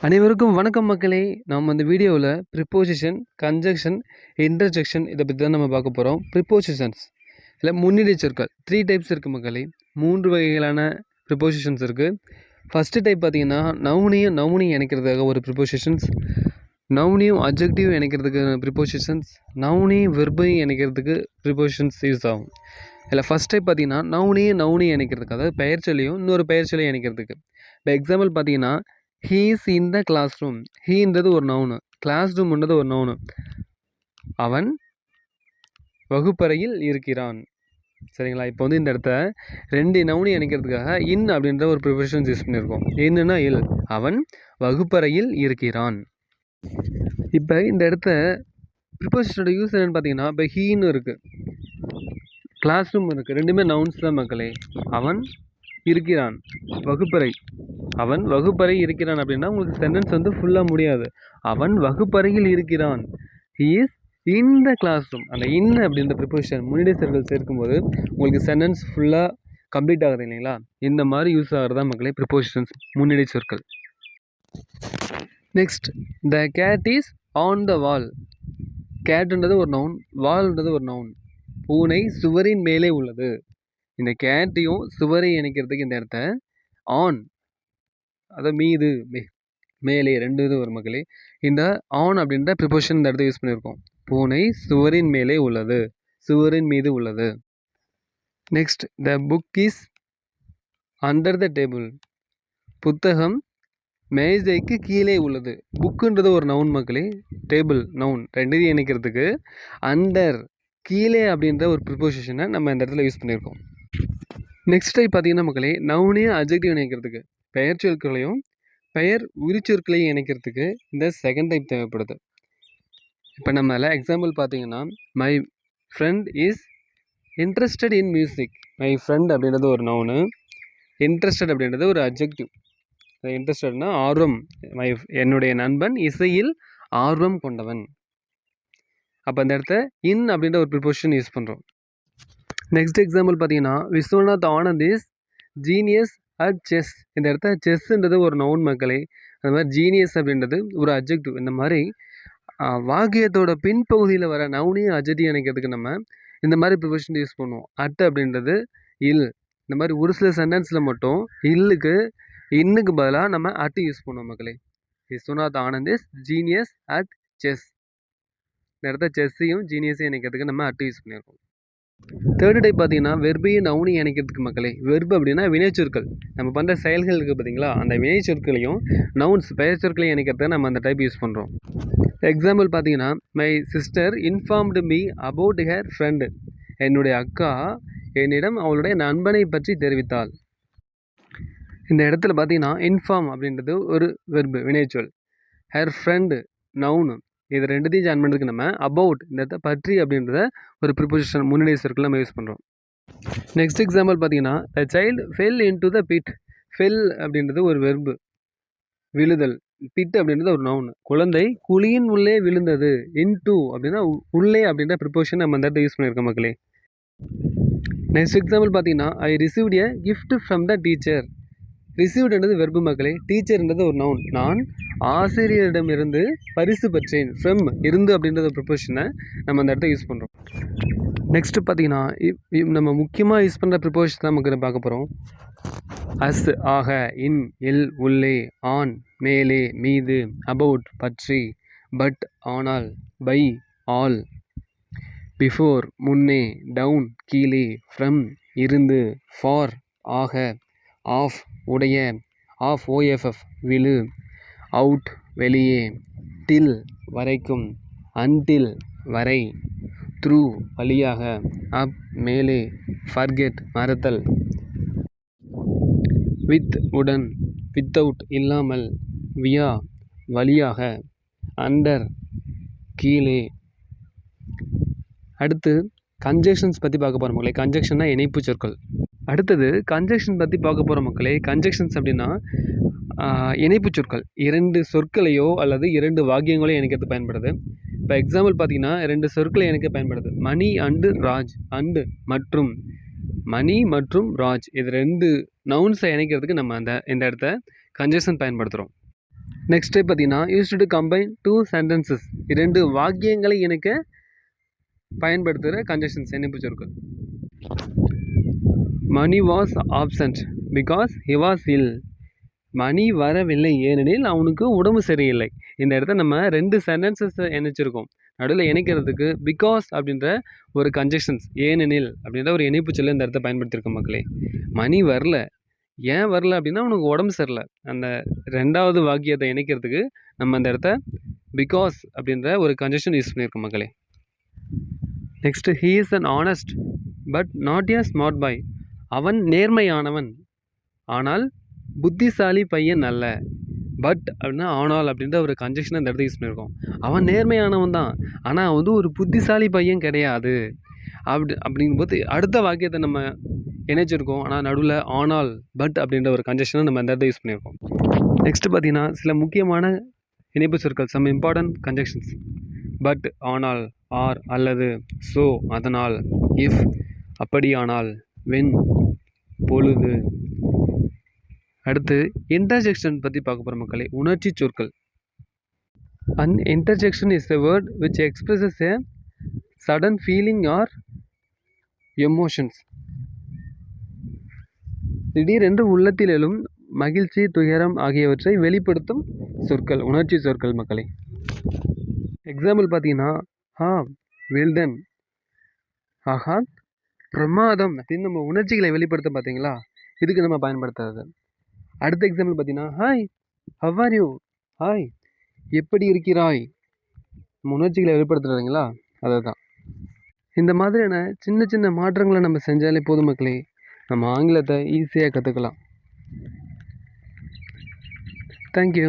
அனைவருக்கும் வணக்கம் மக்களே. நாம் அந்த வீடியோவில் ப்ரிப்போசிஷன், கன்ஜக்ஷன், இன்டர்ஜெக்ஷன் இதை பற்றி தான் நம்ம பார்க்க போகிறோம். ப்ரிப்போசிஷன்ஸ் இல்லை முன்னிலை சொற்கள் 3 டைப்ஸ் இருக்குது மக்களே. 3 வகைகளான ப்ரிப்போசிஷன்ஸ் இருக்குது. ஃபஸ்ட்டு டைப் பார்த்தீங்கன்னா நவுனையும் இணைக்கிறதுக்காக ஒரு ப்ரிப்போசிஷன்ஸ், நவுனையும் அட்ஜெக்டிவ் இணைக்கிறதுக்கு ப்ரிப்போசிஷன்ஸ், நவுனையும் வெர்பையும் இணைக்கிறதுக்கு ப்ரிப்போசிஷன்ஸ் யூஸ் ஆகும். இல்லை ஃபஸ்ட் டைப் பார்த்தீங்கன்னா நவுனையும் இணைக்கிறதுக்கு, அதாவது பெயர் சொல்லியும் இன்னொரு பெயர் சொல்லியும் இணைக்கிறதுக்கு. இப்போ எக்ஸாம்பிள் பார்த்தீங்கன்னா he is in the classroom. ஹீன்றது ஒரு நவுனு, கிளாஸ் ரூம்ன்றது ஒரு நவுனு. அவன் வகுப்பறையில் இருக்கிறான். சரிங்களா? இப்போ வந்து இந்த இடத்த 2 நவுனை இணைக்கிறதுக்காக இன் அப்படின்ற ஒரு ப்ரிப்போசிஷன்ஸ் யூஸ் பண்ணியிருக்கோம். என்னன்னா இல், அவன் வகுப்பறையில் இருக்கிறான். இப்போ இந்த இடத்த ப்ரிப்போசிஷனோட யூஸ் என்னென்னு பார்த்தீங்கன்னா, இப்போ ஹீன்னு இருக்குது, கிளாஸ் ரூம் இருக்குது, ரெண்டுமே நவுன்ஸ் தான் மக்களே. அவன் இருக்கிறான், வகுப்பறை, அவன் வகுப்பறை இருக்கிறான் அப்படின்னா உங்களுக்கு சென்டென்ஸ் வந்து ஃபுல்லாக முடியாது. அவன் வகுப்பறையில் இருக்கிறான், he is in the class room. அந்த இன் அப்படின்ற ப்ரிப்போசிஷன் முன்னிலை சொற்கள் சேர்க்கும்போது உங்களுக்கு சென்டென்ஸ் ஃபுல்லாக கம்ப்ளீட் ஆகுது இல்லைங்களா? இந்த மாதிரி யூஸ் ஆகிறதா மக்களே ப்ரிப்போசிஷன்ஸ், முன்னிலை சொற்கள். Next, the cat is on the wall. கேட்டுன்றது ஒரு நவுன், வால்ன்றது ஒரு நவுன். பூனை சுவரின் மேலே உள்ளது. இந்த கேட்டையும் சுவரையும் இணைக்கிறதுக்கு இந்த இடத்த ஆன், அதை மீது, மேலே, 2 இது ஒரு மக்களே. இந்த ஆன் அப்படின்ற ப்ரிப்போசிஷன் இந்த இடத்த யூஸ் பண்ணியிருக்கோம். பூனை சுவரின் மேலே உள்ளது, சுவரின் மீது உள்ளது. Next, the book is under the table. புத்தகம் மேஜைக்கு கீழே உள்ளது. புக்குன்றது ஒரு நவுன் மக்களே, டேபிள் நவுன், 2 இணைக்கிறதுக்கு அண்டர், கீழே அப்படின்ற ஒரு ப்ரிப்போசிஷனை நம்ம இந்த இடத்துல யூஸ் பண்ணியிருக்கோம். நெக்ஸ்ட் டைப் பார்த்தீங்கன்னா மக்களே, நவுனையும் அட்ஜெக்டிவ் இணைக்கிறதுக்கு, பெயர் சொற்களையும் பெயர் உரிச்சொற்களையும் இணைக்கிறதுக்கு இந்த செகண்ட் டைப் தேவைப்படுது. இப்போ நம்மள எக்ஸாம்பிள் பார்த்தீங்கன்னா, my friend is interested in music. My friend அப்படின்றது ஒரு நவுனு, இன்ட்ரெஸ்டட் அப்படின்றது ஒரு அட்ஜெக்டிவ். இன்ட்ரெஸ்டட்னா ஆர்வம், என்னுடைய நண்பன் இசையில் ஆர்வம் கொண்டவன். அப்போ அந்த இடத்த இன் அப்படின்ற ஒரு ப்ரிப்போசிஷன் யூஸ் பண்ணுறோம். நெக்ஸ்ட் எக்ஸாம்பிள் பார்த்தீங்கன்னா, Viswanath Anand is genius at chess. இந்த இடத்த செஸ்ன்றது ஒரு நவுன் மக்களே, அது மாதிரி ஜீனியஸ் அப்படின்றது ஒரு அட்ஜெக்டிவ். இந்த மாதிரி வாக்கியத்தோட பின்பகுதியில் வர நவுனையும் அட்ஜெக்டிவ் இணைக்கிறதுக்கு நம்ம இந்த மாதிரி ப்ரிப்போசிஷன் யூஸ் பண்ணுவோம். அட் அப்படின்றது இல், இந்த மாதிரி ஒரு சில சென்டென்ஸில் மட்டும் இல்லுக்கு இன்னுக்கு பதிலாக நம்ம அட் யூஸ் பண்ணுவோம் மக்களே. Viswanath Anand is genius at chess. இந்த இடத்த செஸ்ஸையும் ஜீனியஸையும் இணைக்கிறதுக்கு நம்ம அட் யூஸ் பண்ணியிருக்கோம். தேர்டு டைப் பார்த்தீங்கன்னா, வெர்பையும் நவுனையும் இணைக்கிறதுக்கு மக்களே. வெர்பு அப்படின்னா வினைச்சொற்கள், நம்ம பண்ணுற செயல்கள் இருக்குது பார்த்தீங்களா, அந்த வினைச்சொற்களையும் நவுன்ஸ் பெயர் சொற்களையும் இணைக்கிறதுக்கு நம்ம அந்த டைப் யூஸ் பண்ணுறோம். எக்ஸாம்பிள் பார்த்தீங்கன்னா, my sister informed me about her friend. என்னுடைய அக்கா என்னிடம் அவளுடைய நண்பனை பற்றி தெரிவித்தாள். இந்த இடத்துல பார்த்தீங்கன்னா, இன்ஃபார்ம் அப்படின்றது ஒரு வெர்பு, வினைச்சொல். Her friend noun. இது 2த்தையும் ஜாயின் பண்ணுறதுக்கு நம்ம அபவுட், இந்த இடத்த பற்றி அப்படின்றத ஒரு ப்ரிப்போசிஷன் முன்னிலை சொற்கள் நம்ம யூஸ் பண்ணுறோம். நெக்ஸ்ட் எக்ஸாம்பிள் பார்த்தீங்கன்னா, the child fell into the pit. Fell அப்படின்றது ஒரு வெர்பு, விழுதல். பிட் அப்படின்றது ஒரு நவுன். குழந்தை குழியின் உள்ளே விழுந்தது. இன்டு அப்படின்னா உள்ளே அப்படின்ற ப்ரிப்போசிஷன் நம்ம இந்த இடத்த யூஸ் பண்ணியிருக்கோம் மக்களே. நெக்ஸ்ட் எக்ஸாம்பிள் பார்த்தீங்கன்னா, I received a gift from the teacher. ரிசீவ்டுன்றது வெர்பு மக்களே, டீச்சர்ன்றது ஒரு நவுன். நான் ஆசிரியரிடமிருந்து பரிசு பெற்றேன். ஃப்ரம், இருந்து அப்படின்றத ப்ரிப்போசிஷனை நம்ம அந்த இடத்த யூஸ் பண்ணுறோம். நெக்ஸ்ட்டு பார்த்தீங்கன்னா, நம்ம முக்கியமாக யூஸ் பண்ணுற ப்ரிப்போசிஷன் தான் நமக்கு பார்க்க போகிறோம். அஸ், ஆக, இன், இல், உள்ளே, ஆன், மேலே, மீது, அபவுட், பற்றி, பட், ஆனால், பை, ஆல், பிஃபோர், முன்னே, டவுன், கீழே, ஃப்ரம், இருந்து, ஃபார், ஆக, ஆஃப், உடைய, ஆஃப், ஓஎஃப்எஃப், விழு, அவுட், வெளியே, டில், வரைக்கும், அன்டில், வரை, த்ரூ, வழியாக, அப், மேலே, ஃபர்கெட், மறத்தல், வித், உடன், வித்தவுட், இல்லாமல், வியா, வழியாக, அண்டர், கீழே. அடுத்து கன்ஜெக்ஷன்ஸ் பற்றி பார்க்க போகிற மக்களே. கன்ஜெக்ஷன்னா இணைப்பு சொற்கள். அடுத்தது கன்ஜெக்ஷன் பற்றி பார்க்க போகிற மக்களே. கன்ஜெக்ஷன்ஸ் அப்படின்னா இணைப்பு சொற்கள், 2 சொற்களையோ அல்லது 2 வாக்கியங்களையோ இணைக்கிறது பயன்படுது. இப்போ எக்ஸாம்பிள் பார்த்தீங்கன்னா, 2 சொற்களை இணைக்க பயன்படுது. மணி அண்டு ராஜ், அண்டு மற்றும், மணி மற்றும் ராஜ், இது 2 நவுன்ஸை இணைக்கிறதுக்கு நம்ம இந்த இடத்த கன்ஜெக்ஷன் பயன்படுத்துகிறோம். நெக்ஸ்ட்டு பார்த்தீங்கன்னா used to combine two sentences, 2 வாக்கியங்களை இணைக்க பயன்படுத்துகிற கன்ஜெக்ஷன்ஸ் இணைப்பு சொற்கள். Mani was absent because he was ill. Mani வரவில்லை ஏனெனில் அவனுக்கு உடம்பு சரியில்லை. இந்த இடத்த நம்ம 2 சென்டென்சஸ் இணைச்சிருக்கோம். நடுவில் இணைக்கிறதுக்கு பிகாஸ் அப்படின்ற ஒரு கன்ஜெக்ஷன்ஸ், ஏனெனில் அப்படின்ற ஒரு இணைப்பு சொல்ல இந்த இடத்த பயன்படுத்தியிருக்கோம் மக்களே. மணி வரல, ஏன் வரல அப்படின்னா அவனுக்கு உடம்பு சரியில்லை. அந்த 2வது வாக்கியத்தை இணைக்கிறதுக்கு நம்ம அந்த இடத்த பிகாஸ் அப்படின்ற ஒரு கன்ஜெக்ஷன் யூஸ் பண்ணியிருக்கோம் மக்களே. Next he is an honest but not a smart boy. அவன் நேர்மையானவன் ஆனால் புத்திசாலி பையன் அல்ல. பட் அப்படின்னா ஆனால் அப்படின்ற ஒரு கன்ஜெக்ஷனை இந்த இடத்த யூஸ் பண்ணியிருக்கோம். அவன் நேர்மையானவன் தான், ஆனால் அவன் வந்து ஒரு புத்திசாலி பையன் கிடையாது. அப்படிங்கும்போது அடுத்த வாக்கியத்தை நம்ம இணைச்சிருக்கோம். ஆனால் நடுவில் ஆனால் பட் அப்படின்ற ஒரு கன்ஜெக்ஷனை நம்ம இந்த இடத்த யூஸ் பண்ணியிருக்கோம். நெக்ஸ்ட்டு பார்த்தீங்கன்னா சில முக்கியமான இணைப்பு சொற்கள், சம் இம்பார்ட்டன்ட் கன்ஜெக்ஷன்ஸ். பட், ஆனால், ஆர், அல்லது, ஸோ, அதனால், இஃப், அப்படியானால், வென், பொழுது. அடுத்து இன்டர்ஜெக்ஷன் பற்றி பார்க்க போகிற மக்களே. உணர்ச்சி சொற்கள். An interjection is a word which expresses a sudden feeling or emotions. திடீரென்று உள்ளத்தில் எழும் மகிழ்ச்சி, துயரம் ஆகியவற்றை வெளிப்படுத்தும் சொற்கள் உணர்ச்சி சொற்கள் மக்களே. எக்ஸாம்பிள் பார்த்தீங்கன்னா வெல்டன், ஆஹா பிரமாதம் அப்படின்னு நம்ம உணர்ச்சிகளை வெளிப்படுத்த பார்த்தீங்களா, இதுக்கு நம்ம பயன்படுத்துறது. அடுத்த எக்ஸாம்பிள் பார்த்தீங்கன்னா hi how are you, hi எப்படி இருக்கிறாய். நம்ம உணர்ச்சிகளை வெளிப்படுத்துறதுங்களா, அதை தான். இந்த மாதிரியான சின்ன சின்ன மாற்றங்களை நம்ம செஞ்சாலே போதும் மக்களே, நம்ம ஆங்கிலத்தை ஈஸியாக கற்றுக்கலாம். தேங்க்யூ.